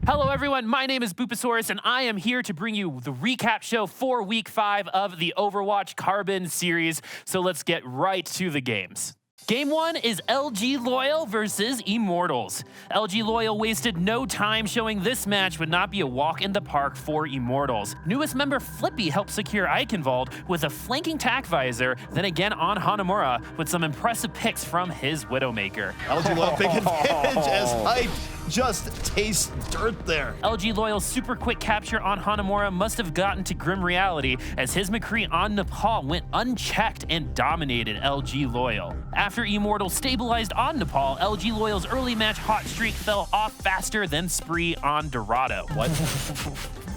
Hello everyone, my name is Boopasaurus and I am here to bring you the recap show for Week 5 of the Overwatch Carbon Series, so let's get right to the games. Game 1 is LG Loyal versus Immortals. LG Loyal wasted no time showing this match would not be a walk in the park for Immortals. Newest member Flippy helped secure Eichenwald with a flanking tack visor, then again on Hanamura with some impressive picks from his Widowmaker. LG Loyal big advantage as Hype just tastes dirt there. LG Loyal's super quick capture on Hanamura must have gotten to grim reality as his McCree on Nepal went unchecked and dominated LG Loyal. After Immortal stabilized on Nepal, LG Loyal's early match hot streak fell off faster than Spree on Dorado. What?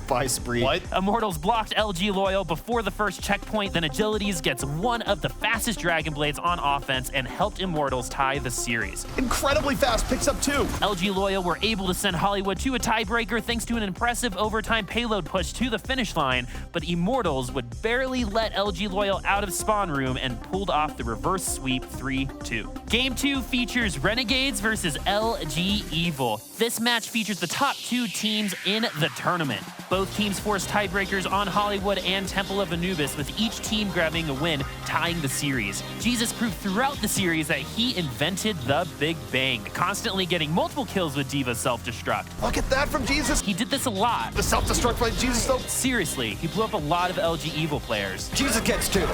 By Spree. What? Immortals blocked LG Loyal before the first checkpoint, then Agilities gets one of the fastest Dragon Blades on offense and helped Immortals tie the series. Incredibly fast, picks up 2. LG Loyal were able to send Hollywood to a tiebreaker thanks to an impressive overtime payload push to the finish line, but Immortals would barely let LG Loyal out of spawn room and pulled off the reverse sweep 3-2. Game 2 features Renegades versus LG Evil. This match features the top 2 teams in the tournament. Both teams forced tiebreakers on Hollywood and Temple of Anubis, with each team grabbing a win, tying the series. Jesus proved throughout the series that he invented the Big Bang, constantly getting multiple kills with Diva's self-destruct. Look at that from Jesus. He did this a lot. The self-destruct by Jesus though. Seriously, he blew up a lot of LG Evil players. Jesus gets 2.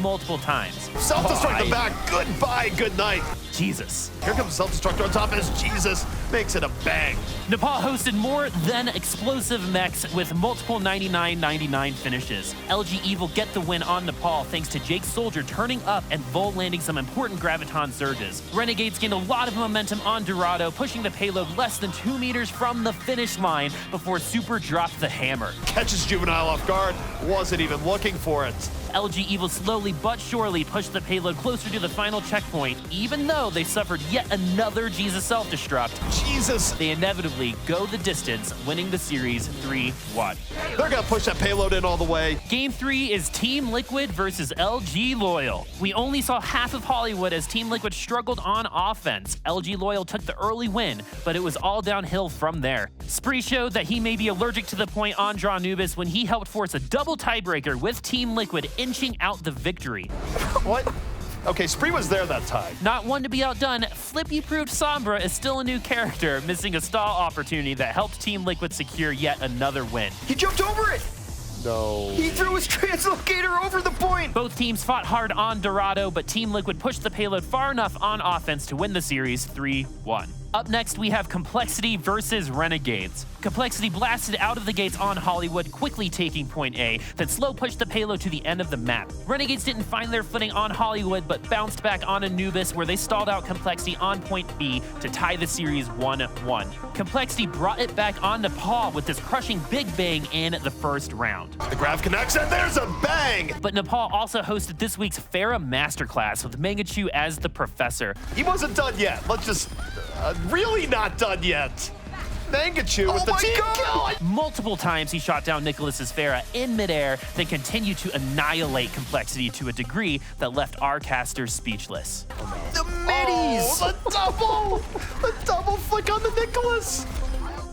Multiple times. Self-destruct the back. Goodbye, good night. Jesus. Here comes self-destructor on top as Jesus makes it a bang. Nepal hosted more than explosive mechs with multiple 99-99 finishes. LG Evil get the win on Nepal thanks to Jake Soldier turning up and Vol landing some important Graviton surges. Renegades gained a lot of momentum on Dorado, pushing the payload less than 2 meters from the finish line before Super dropped the hammer. Catches Juvenile off guard, wasn't even looking for it. LG Evil slowly but surely pushed the payload closer to the final checkpoint, even though they suffered yet another Jesus self-destruct. Jesus! They inevitably go the distance, winning the series 3-1. They're gonna push that payload in all the way. Game 3 is Team Liquid versus LG Loyal. We only saw half of Hollywood as Team Liquid struggled on offense. LG Loyal took the early win, but it was all downhill from there. Spree showed that he may be allergic to the point on Draw Anubis when he helped force a double tiebreaker with Team Liquid inching out the victory. What? Okay, Spree was there that time. Not one to be outdone, Flippy proved Sombra is still a new character, missing a stall opportunity that helped Team Liquid secure yet another win. He jumped over it! No. He threw his translocator over the point! Both teams fought hard on Dorado, but Team Liquid pushed the payload far enough on offense to win the series 3-1. Up next, we have Complexity versus Renegades. Complexity blasted out of the gates on Hollywood, quickly taking point A, then slow pushed the payload to the end of the map. Renegades didn't find their footing on Hollywood, but bounced back on Anubis, where they stalled out Complexity on point B to tie the series 1-1. Complexity brought it back on Nepal with this crushing Big Bang in the first round. The grab connects and there's a bang! But Nepal also hosted this week's Pharah Masterclass with Mangachu as the professor. He wasn't done yet. Let's just... really not done yet. Mangachu with the team kill. Multiple times he shot down Nicholas's Pharah in midair, then continued to annihilate Complexity to a degree that left our casters speechless. The middies! Oh, the double flick on the Nicholas.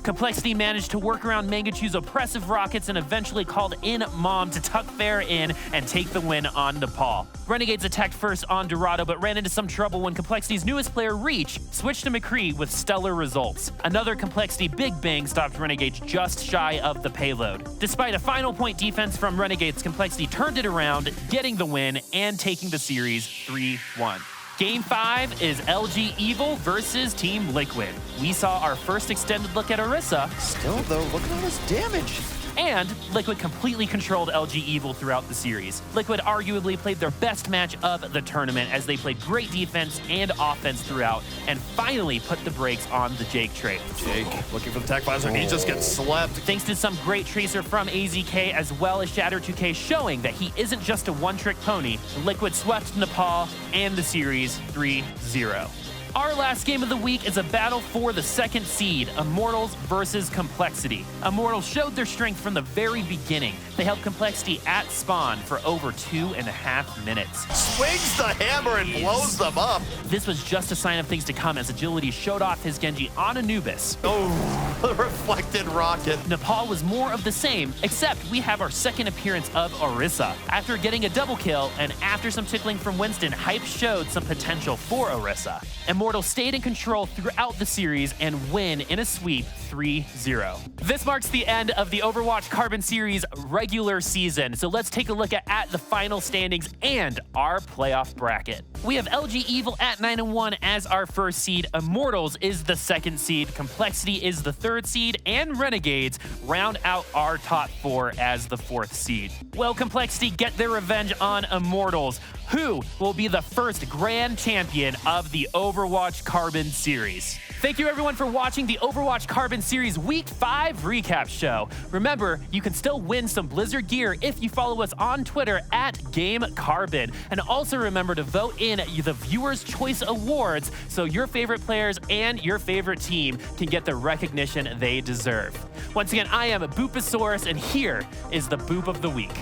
Complexity managed to work around Mangachu's oppressive rockets and eventually called in Mom to tuck Pharah in and take the win on Nepal. Renegades attacked first on Dorado, but ran into some trouble when Complexity's newest player, Reach, switched to McCree with stellar results. Another Complexity Big Bang stopped Renegades just shy of the payload. Despite a final point defense from Renegades, Complexity turned it around, getting the win and taking the series 3-1. Game 5 is LG Evil versus Team Liquid. We saw our first extended look at Orisa. Still, though, look at all this damage. And Liquid completely controlled LG Evil throughout the series. Liquid arguably played their best match of the tournament as they played great defense and offense throughout, and finally put the brakes on the Jake trade. Jake looking for the tech visor, he just gets slept. Thanks to some great tracer from AZK as well as Shatter 2K showing that he isn't just a one-trick pony, Liquid swept Nepal and the series 3-0. Our last game of the week is a battle for the second seed, Immortals versus Complexity. Immortals showed their strength from the very beginning. They held Complexity at spawn for over 2.5 minutes. Swings the hammer and blows them up. This was just a sign of things to come as Agility showed off his Genji on Anubis. Oh. reflected rocket. Nepal was more of the same, except we have our second appearance of Orisa. After getting a double kill, and after some tickling from Winston, Hype showed some potential for Orisa. Immortal stayed in control throughout the series and win in a sweep 3-0. This marks the end of the Overwatch Carbon Series regular season, so let's take a look at the final standings and our playoff bracket. We have LG Evil at 9-1 as our first seed, Immortals is the second seed, Complexity is the third seed, and Renegades round out our top 4 as the fourth seed. Will Complexity get their revenge on Immortals? Who will be the first grand champion of the Overwatch Carbon Series? Thank you everyone for watching the Overwatch Carbon Series Week 5 recap show. Remember, you can still win some Blizzard gear if you follow us on Twitter at GameCarbon. And also remember to vote in the Viewers' Choice Awards so your favorite players and your favorite team can get the recognition they deserve. Once again, I am Boopasaurus, and here is the Boop of the Week.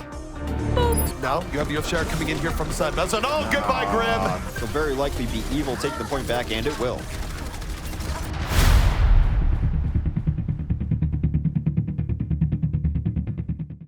Now you have UFCR coming in here from the side. Oh, goodbye, Grim. It'll very likely be Evil taking the point back, and it will.